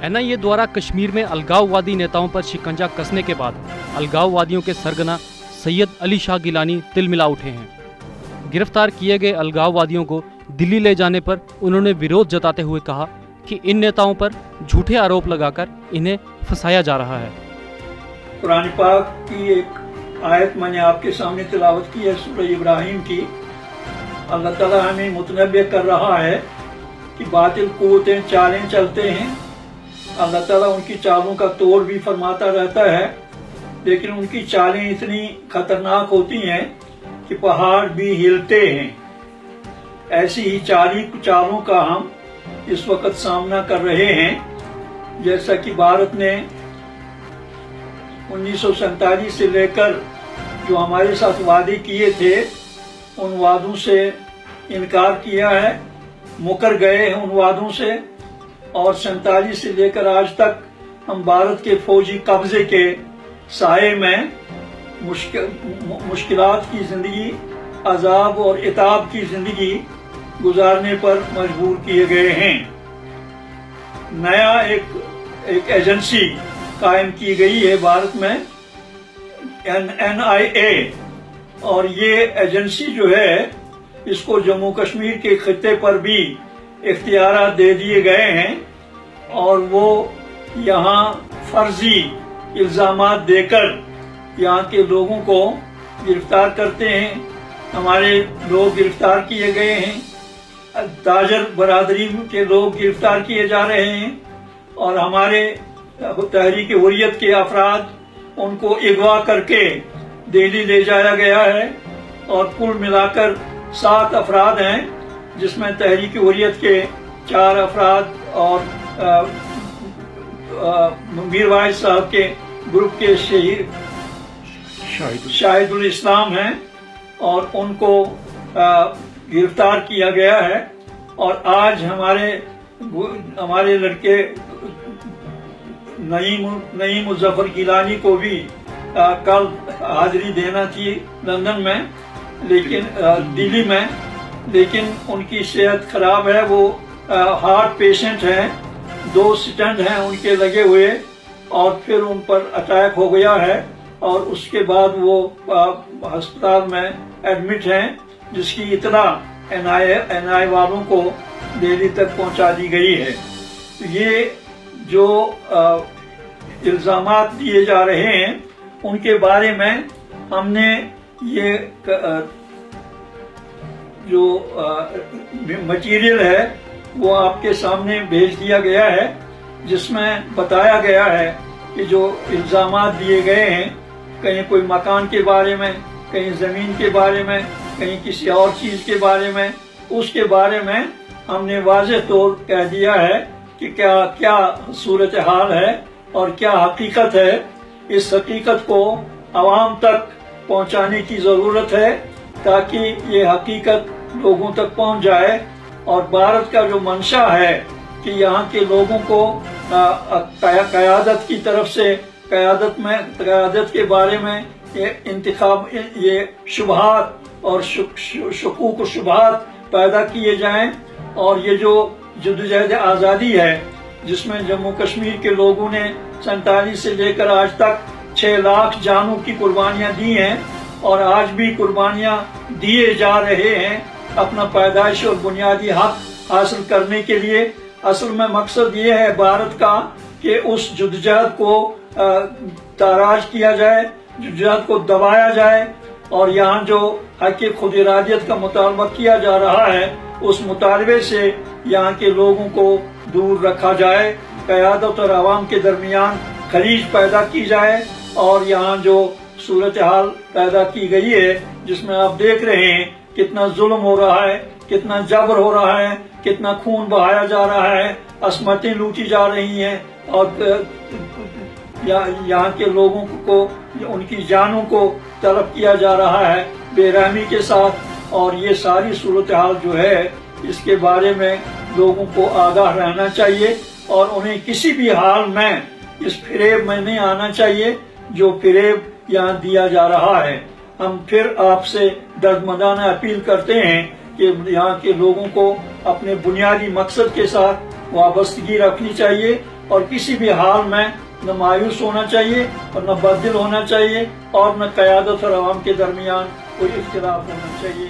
NIA द्वारा कश्मीर में अलगाववादी नेताओं पर शिकंजा कसने के बाद अलगाववादियों के सरगना सैयद अली शाह गिलानी तिलमिला उठे हैं। गिरफ्तार किए गए अलगाववादियों को दिल्ली ले जाने पर उन्होंने विरोध जताते हुए कहा कि इन नेताओं पर झूठे आरोप लगाकर इन्हें फंसाया जा रहा है। कुरान पाक की एक आयत मैंने आपके सामने तिलावत की है, सूरह इब्राहिम की। अल्लाह ताला हमें मुतनब्बे कर रहा है कि बातिल कुव्वतें चालें चलते हैं। अल्लाह ताला उनकी चालों का तोड़ भी फरमाता रहता है, लेकिन उनकी चालें इतनी खतरनाक होती हैं कि पहाड़ भी हिलते हैं। ऐसी ही चालों का हम इस वक्त सामना कर रहे हैं। जैसा कि भारत ने 1947 से लेकर जो हमारे साथ वादे किए थे, उन वादों से इनकार किया है, मुकर गए हैं उन वादों से। और 47 से लेकर आज तक हम भारत के फौजी कब्जे के साए में मुश्किलात की जिंदगी, अजाब और इताब की जिंदगी गुजारने पर मजबूर किए गए हैं। नया एक एजेंसी कायम की गई है भारत में, NIA, और ये एजेंसी जो है इसको जम्मू कश्मीर के खित्ते पर भी इख्तियारात दे दिए गए हैं और वो यहाँ फर्जी इल्जामात देकर यहाँ के लोगों को गिरफ्तार करते हैं। हमारे लोग गिरफ्तार किए गए हैं, ताजर बरादरी के लोग गिरफ्तार किए जा रहे हैं और हमारे तहरीक हुर्रियत के अफराद, उनको अगवा करके दिल्ली ले जाया गया है। और कुल मिलाकर 7 अफराद हैं, जिसमें तहरीक हुर्रियत के 4 अफराद और मीर वाहिद साहब के ग्रुप के शहीद शाहिदुल इस्लाम हैं और उनको गिरफ्तार किया गया है। और आज हमारे लड़के नईम मुजफ्फर गिलानी को भी कल हाजिरी देना थी लंदन में, लेकिन दिल्ली में, लेकिन उनकी सेहत खराब है। वो हार्ट पेशेंट हैं, 2 स्टेंट हैं उनके लगे हुए और फिर उन पर अटैक हो गया है और उसके बाद वो अस्पताल में एडमिट हैं, जिसकी इतना NIA वालों को दिल्ली तक पहुंचा दी गई है। तो ये जो इल्जामात दिए जा रहे हैं उनके बारे में हमने ये जो मटेरियल है वो आपके सामने भेज दिया गया है, जिसमें बताया गया है कि जो इल्जामात दिए गए हैं, कहीं कोई मकान के बारे में, कहीं जमीन के बारे में, कहीं किसी और चीज के बारे में, उसके बारे में हमने वाज़ेह तौर कह दिया है कि क्या सूरत हाल है और क्या हकीकत है। इस हकीकत को आवाम तक पहुंचाने की जरूरत है ताकि ये हकीकत लोगों तक पहुंच जाए। और भारत का जो मंशा है कि यहाँ के लोगों को क़यादत की तरफ से क़यादत के बारे में ये शुबहात और शकूक शुबहात पैदा किए जाएं। और ये जो जद्दोजहद आज़ादी है, जिसमें जम्मू कश्मीर के लोगों ने 47 से लेकर आज तक 6 लाख जानों की कुर्बानियां दी हैं और आज भी कुर्बानियां दिए जा रहे हैं अपना पैदाइश और बुनियादी हक हासिल करने के लिए। असल में मकसद ये है भारत का कि उस जद्दोजहद को ताराज किया जाए, जद्दोजहद को दबाया जाए और यहाँ जो हक़ खुद इरादियत का मुतालबा किया जा रहा है, उस मुतालबे से यहाँ के लोगों को दूर रखा जाए, क़यादत और आवाम के दरमियान खलीज पैदा की जाए। और यहाँ जो सूरत हाल पैदा की गई है, जिसमें आप देख रहे हैं कितना जुल्म हो रहा है, कितना जबर हो रहा है, कितना खून बहाया जा रहा है, असमतें लूटी जा रही हैं और यहाँ के लोगों को, उनकी जानों को तलब किया जा रहा है बेरहमी के साथ। और ये सारी सूरत हाल जो है, इसके बारे में लोगों को आगाह रहना चाहिए और उन्हें किसी भी हाल में इस फिरेब में नहीं आना चाहिए जो फिरेब यहाँ दिया जा रहा है। हम फिर आपसे दर्दमंदाना अपील करते हैं कि यहाँ के लोगों को अपने बुनियादी मकसद के साथ वाबस्तगी रखनी चाहिए اور کسی بھی حال میں نہ مایوس ہونا چاہیے اور نہ بددل ہونا چاہیے اور نہ قیادت اور عوام کے درمیان کوئی اختلاف ہونا چاہیے۔